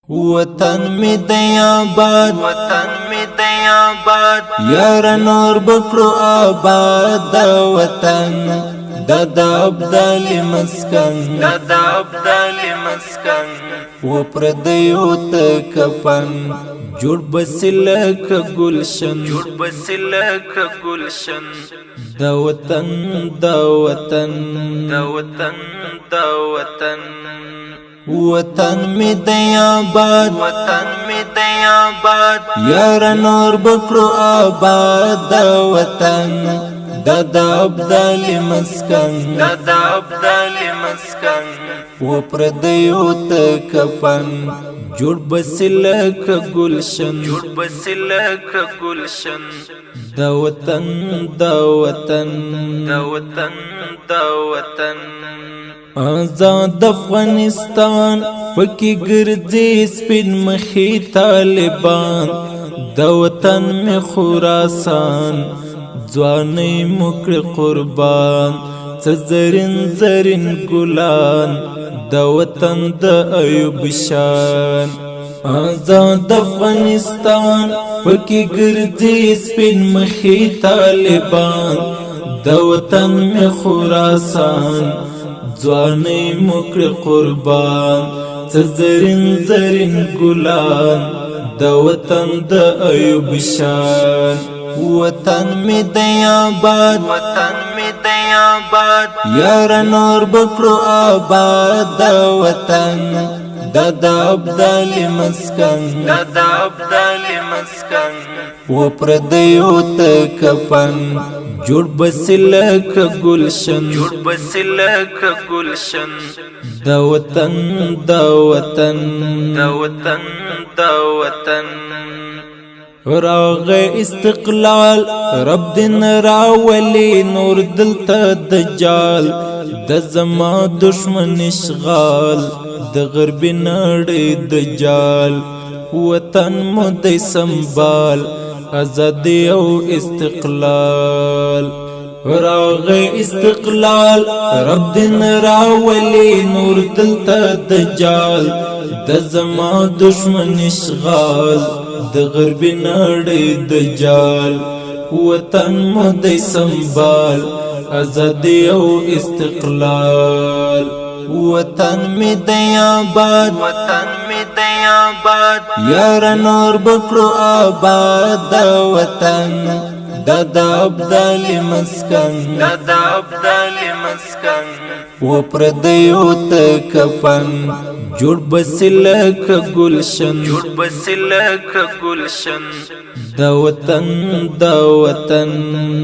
وطن می دی آباد وطن می دی آباد یار نور بکرو آباد دا وطن دا عبدالی مسکن دا عبدالی مسکن و پردیو تا کفن جوڑ بسلک گلشن جوڑ بسلک گلشن دا وطن دا وطن دا وطن دا وطن وطن می دی آباد وطن می دی آباد یار نور بکرو آباد دا وطن دا عبدالی مسکن دا عبدالی مسکن و پردیو تا کفن جوڑ بسلک گلشن جوڑ بسلک گلشن دا وطن دا وطن دا وطن دا وطن آزاد افغانستان پکی گرزی سپین مخی طالبان دا وطن میں خراسان ځواني مکر قربان زرین زرین ګلان دا وطن د ایوب شان آزاد افغانستان پکی ګرځي سپین مخی طالبان دا وطن می خراسان ځواني مکر قربان زرین زرین ګلان دا وطن د ایوب شان وطن می دی آباد وطن می دی آباد یار نور بکرو آباد دا وطن دا عبدالی مسکن دا عبدالی مسکن و پردیو تا کفن جوڑ بسلک گلشن جوڑ بسلک گلشن دا وطن دا وطن دا وطن دا وطن راغ استقلال رب دین راولی نور دلتا دجال د زما دشمن اشغال د غرب نړۍ دجال وطن مو دی سنبال ازادي او استقلال راغ استقلال رب دین راولی نور دلتا دجال د زما دشمن اشغال د غرب نړۍ دجال وطن مو دی سنبال ازادي او استقلال وطن می دی آباد وطن می دی آباد یار نور بکرو آباد دا وطن دا عبدالی مسکن دا عبدالی مسکن و پردیو تا کفن جوڑ بسلک گلشن جوڑ بسلک گلشن دا وطن دا وطن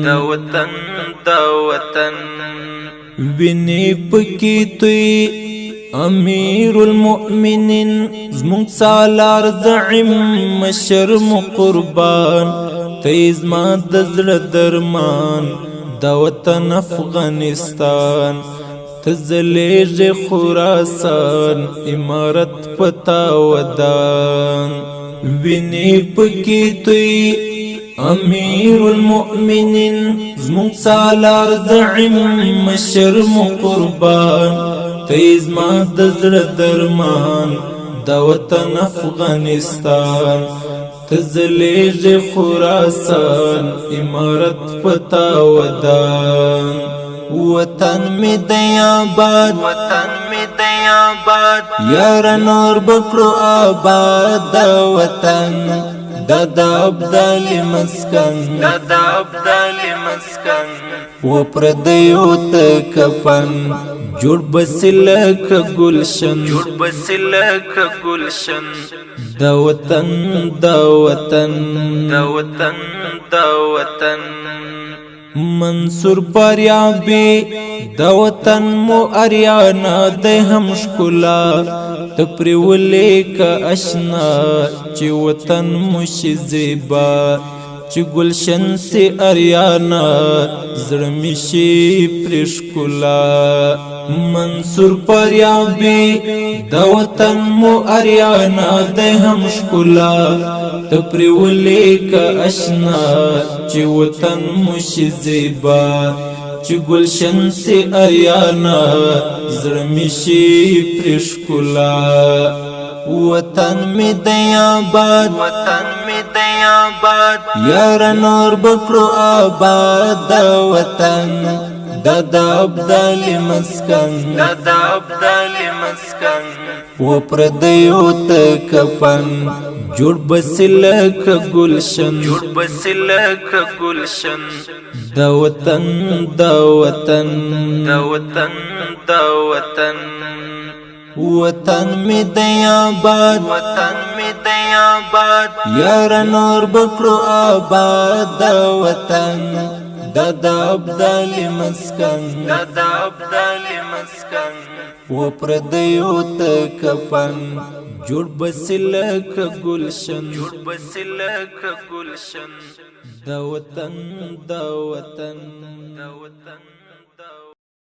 دا وطن دا وطن ویني پکی توی امیر المؤمنین زمونږ سالار زعیم مشرم قربان تیز ما د زړه درمان دا وطن افغانستان تزلیج خراسان امارت پتا ودان ویني پکی توی امیر المؤمنین زمونږ سالار زعیم مشرم قربان تیز ما د زړه درمان دا وطن افغانستان تزلیج خراسان امارت پتا ودان وطن می دی آباد وطن می دی آباد یار نور بکرو آباد دا وطن دا عبدالی مسکن دا عبدالی مسکن و پردیو تا کفن جوڑ بسلک گلشن جوڑ بسلک گلشن دا وطن دا وطن دا وطن دا وطن منصور پریابی دا وطن مو اریانا دے ہم شکلا تپریولی کا اشنا چی وطن مش زیبا چی گلشن سے اریانا زرمیشی پرشکلا منصور پریابی دا وطن مو اریانا دے ہم شکلا تپریولی کا اشنا چی وطن مش زیبا چی گلشن سے اریانا زرمیشی پرشکلا وطن می دی آباد وطن می دی آباد یار نور بکړو آباد د وطن د ابدال مسکن د ابدال مسکن و پردیو ته کفن جوړ بسلک گلشن جوړ بسلک گلشن د وطن د وطن د وطن د وطن وطن می دی آباد وطن می دی آباد یار نور بکړو آباد د وطن د ابدال مسکن د ابدال مسکن و پردیو ته کفن جوړ بسلک گلشن جوړ بسلک گلشن د وطن د وطن د وطن